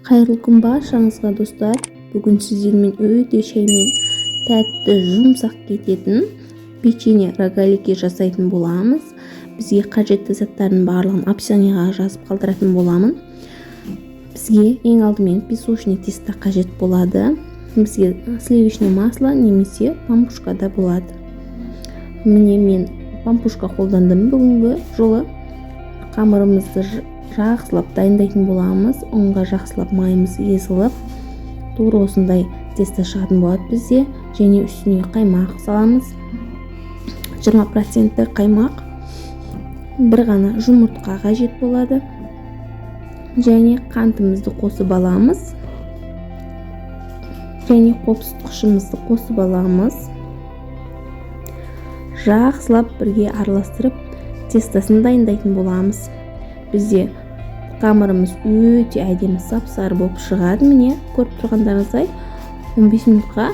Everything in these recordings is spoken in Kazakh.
Қайырлы күн баршаңызға достар. Бүгін сіздермен өте шаймен тәтті жұмсақ кететін печенье рогалики жасайтын боламыз. Бізге қажетті заттардың барлығын описаниеға жазып қалдыратын боламын. Бізге ең алдымен песочный тесто қажет болады. Бізге сливочное масло немесе пампушка да болады. Міне мен пампушка қолдандым бүгінгі жолы. Қамырымызды жақсылап дайындайтын боламыз. Онға жақсылап майымыз езіліп, тура осындай тесто шығатын болады бізде. Және үстіне қаймақ саламыз. 20% қаймақ, бір ғана жұмыртқа қажет болады. Және қантымызды қосып аламыз. Және қопсытқышымызды қосып аламыз. Жақсылап бірге араластырып, тестасын дайындайтын боламыз. Бізде қамырымыз өте әдемі сап-сары болып шығады. Міне, көріп тұрғандарыңыздай 15 минутқа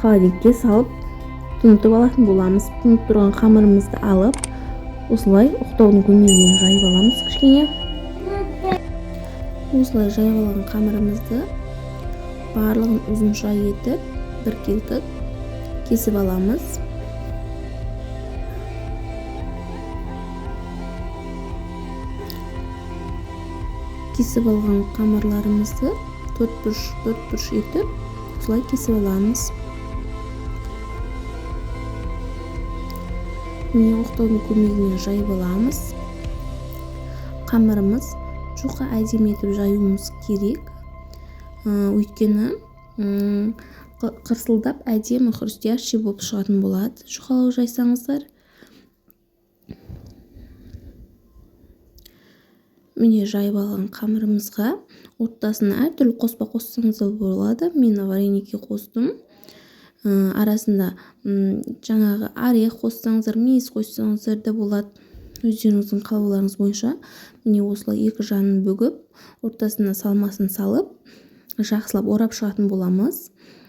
холодильникке салып тұнытып алатын боламыз. Тұнып тұрған қамырымызды алып, осылай оқтаудың көмегімен жайып аламыз кішкене. Осылай жайып алған қамырымызды барлығын ұзынша етіп, біркелкі кесіп аламыз. Кесіп алған қамырларымызды төрт-бұрыш етіп, осылай кесіп аламыз. Міне оқтаудың көмегімен жайып аламыз. Қамырымыз жұқа әдемі етіп жаюымыз керек. Өйткені қырсылдап әдемі хрустящий болып шығатын болады. Жұқалау жайсаңыздар. Міне жайып алған қамырымызға ортасына әртүрлі қоспа қоссаңыз болады. Мен вареники қостым. Арасында жаңағы орех қоссаңыздар, мейіз қоссаңыздар да болады. Өздеріңіздің қалауларыңыз бойынша. Міне осылай екі жағын бөгіп, ортасына салмасын салып, жақсылап орап шығатын боламыз.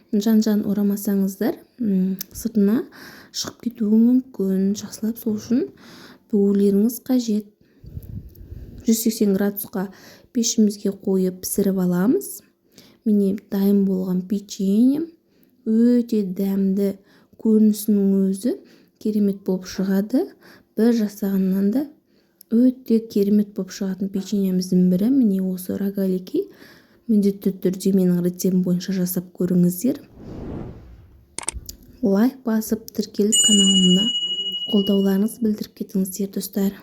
Жан-жан орамасаңыздар, сыртына шығып кетуі мүмкін. Жақсылап сол үшін бөгулеріңіз қажет. 180 градусқа пешімізге қойып пісіріп аламыз. Міне дайын болған печенье өте дәмді, көрінісінің өзі керемет болып шығады. Бір жасағаннан да өте керемет болып шығатын печеньеміздің бірі. Міне осы рогалики. Міндетті түрде менің рецептім бойынша жасап көріңіздер. Лайк басып, тіркеліп каналымда қолдауларыңыз білдіріп кетіңіздер достар.